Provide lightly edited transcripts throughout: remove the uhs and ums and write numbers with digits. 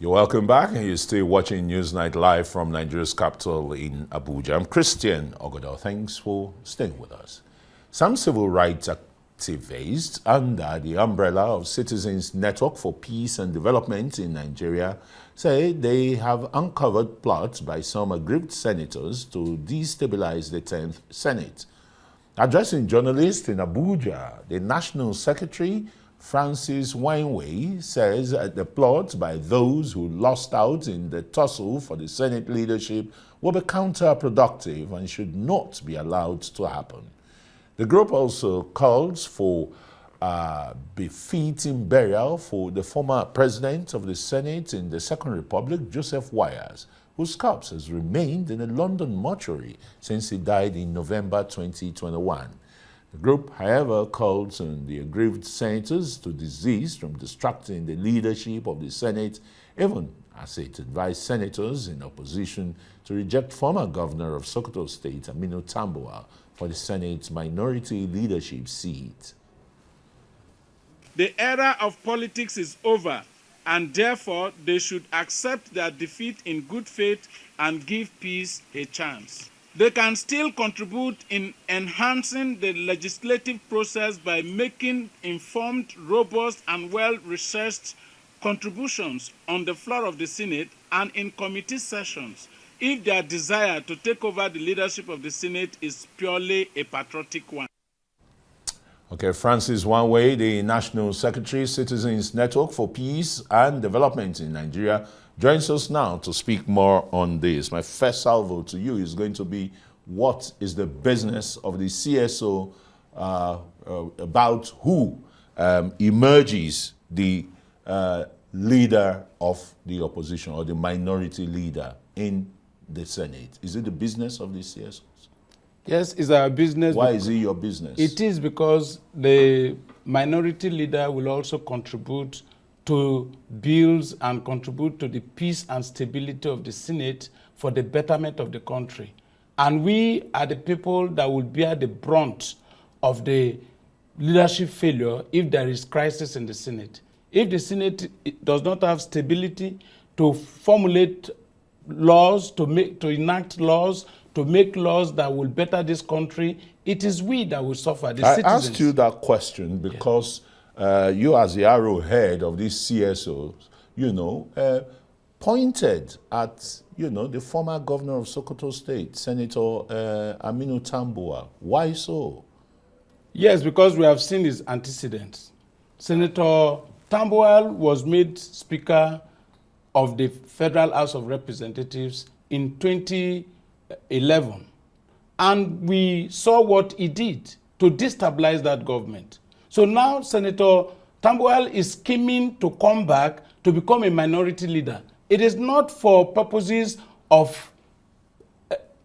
You're welcome back, and you're still watching Newsnight live from Nigeria's capital in Abuja. I'm Christian Ogodo. Thanks for staying with us. Some civil rights activists under the umbrella of Citizens Network for Peace and Development in Nigeria say they have uncovered plots by some aggrieved senators to destabilize the 10th Senate. Addressing journalists in Abuja, the National Secretary Francis Wainwei says the plots by those who lost out in the tussle for the Senate leadership will be counterproductive and should not be allowed to happen. The group also calls for befitting burial for the former president of the Senate in the Second Republic, Joseph Wires, whose corpse has remained in a London mortuary since he died in November 2021. The group, however, calls on the aggrieved senators to desist from distracting the leadership of the Senate, even as it advised senators in opposition to reject former governor of Sokoto State, Aminu Tambuwal, for the Senate's minority leadership seat. The era of politics is over, and therefore they should accept their defeat in good faith and give peace a chance. They can still contribute in enhancing the legislative process by making informed, robust, and well-researched contributions on the floor of the Senate and in committee sessions if their desire to take over the leadership of the Senate is purely a patriotic one. Okay, Francis Wainwei, the National Secretary, Citizens Network for Peace and Development in Nigeria, joins us now to speak more on this. My first salvo to you is going to be, what is the business of the CSO about who emerges the leader of the opposition or the minority leader in the Senate? Is it the business of the CSOs? Yes, it's our business. Why is it your business? It is because the minority leader will also contribute to bills and contribute to the peace and stability of the Senate for the betterment of the country. And we are the people that will bear the brunt of the leadership failure if there is crisis in the Senate. If the Senate does not have stability to formulate laws, to enact laws, to make laws that will better this country, it is we that will suffer, the citizens. I asked you that question because you, as the arrowhead of these CSOs, pointed at, the former governor of Sokoto State, Senator Aminu Tambuwal. Why so? Yes, because we have seen his antecedents. Senator Tambuwal was made Speaker of the Federal House of Representatives in 2011. And we saw what he did to destabilize that government. So now Senator Tambuwal is scheming to come back to become a minority leader. It is not for purposes of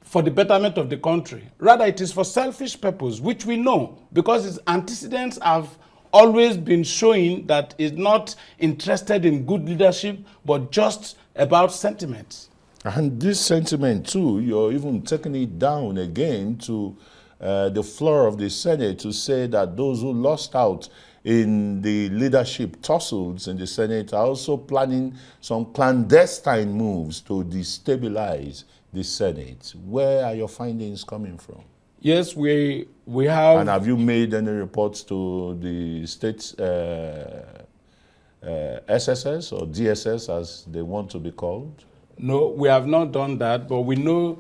for the betterment of the country. Rather, it is for selfish purpose, which we know, because his antecedents have always been showing that he's not interested in good leadership, but just about sentiments. And this sentiment, too, you're even taking it down again to the floor of the Senate to say that those who lost out in the leadership tussles in the Senate are also planning some clandestine moves to destabilize the Senate. Where are your findings coming from? Yes, we have. And have you made any reports to the state SSS or DSS, as they want to be called? No, we have not done that, but we know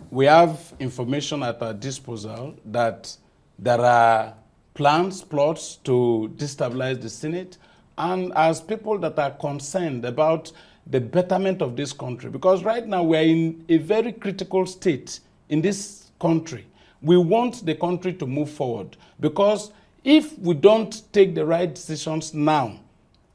we have information at our disposal that there are plots to destabilize the Senate, and as people that are concerned about the betterment of this country, because right now we are in a very critical state in this country. We want the country to move forward, because if we don't take the right decisions now,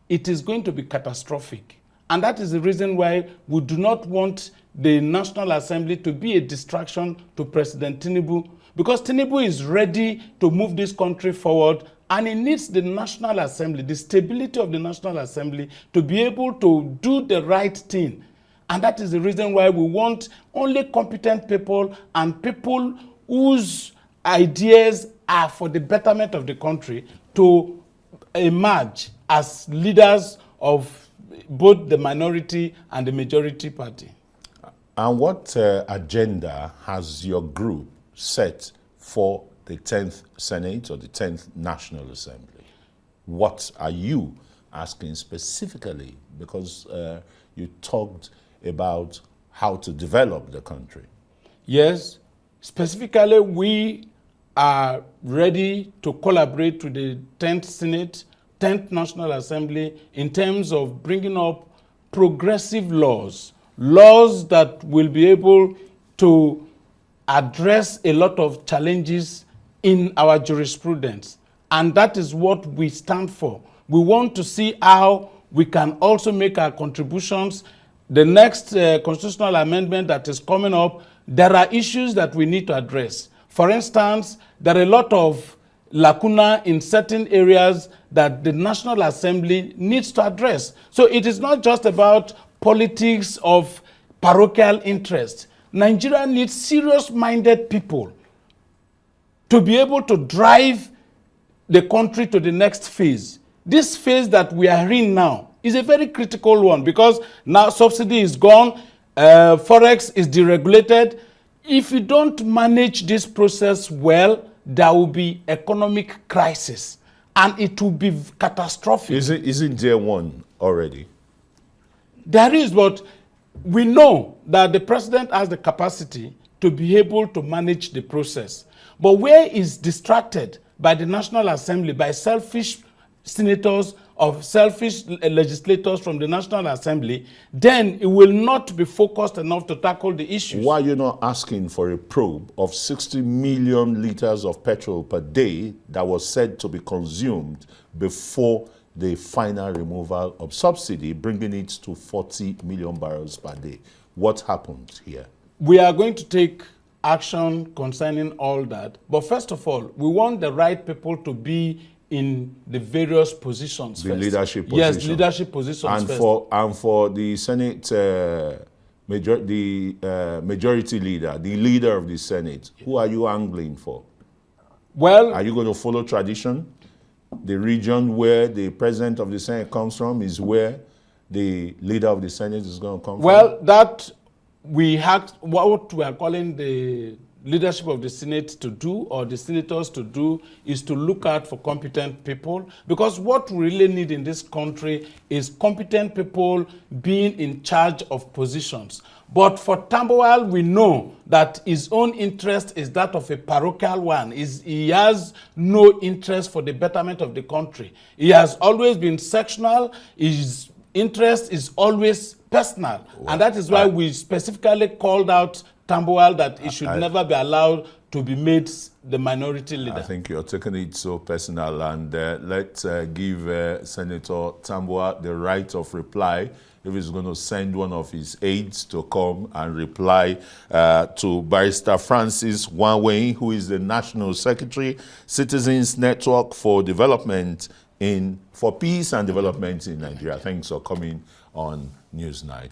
it is going to be catastrophic. And that is the reason why we do not want the National Assembly to be a distraction to President Tinubu, because Tinubu is ready to move this country forward, and it needs the National Assembly, the stability of the National Assembly, to be able to do the right thing. And that is the reason why we want only competent people and people whose ideas are for the betterment of the country to emerge as leaders of both the minority and the majority party. And what agenda has your group set for the 10th Senate or the 10th National Assembly? What are you asking specifically? Because you talked about how to develop the country. Yes, specifically we are ready to collaborate with the 10th Senate, 10th National Assembly in terms of bringing up progressive laws, laws that will be able to address a lot of challenges in our jurisprudence. And that is what we stand for. We want to see how we can also make our contributions. The next constitutional amendment that is coming up, there are issues that we need to address. For instance, there are a lot of lacuna in certain areas that the National Assembly needs to address. So it is not just about politics of parochial interest. Nigeria needs serious-minded people to be able to drive the country to the next phase. This phase that we are in now is a very critical one because now subsidy is gone, forex is deregulated. If you don't manage this process well, there will be economic crisis and it will be catastrophic. Isn't there one already? There is, but we know that the president has the capacity to be able to manage the process. But where is distracted by the National Assembly, by selfish senators or selfish legislators from the National Assembly, then it will not be focused enough to tackle the issues. Why are you not asking for a probe of 60 million liters of petrol per day that was said to be consumed before the final removal of subsidy, bringing it to 40 million barrels per day? What happened here? We are going to take action concerning all that. But first of all, we want the right people to be in the various positions The first. leadership Yes, position. leadership positions And first. for the Senate majority leader, the leader of the Senate, who are you angling for? Well, Are you going to follow tradition? The region where the president of the Senate comes from is where the leader of the Senate is going to come from? well, that we have what we are calling the leadership of the Senate to do, or the senators to do, is to look out for competent people, because what we really need in this country is competent people being in charge of positions. But for Tambuwal, we know that his own interest is that of a parochial one. He has no interest for the betterment of the country. He has always been sectional. His interest is always personal. Wow. And that is why we specifically called out Tambuwal that he should never be allowed to be made the minority leader. I think you're taking it so personal, and let's give Senator Tambuwal the right of reply if he's going to send one of his aides to come and reply to Barrister Francis Wainwei, who is the National Secretary, Citizens Network for Development for Peace and Development in Nigeria. Thanks for coming on Newsnight.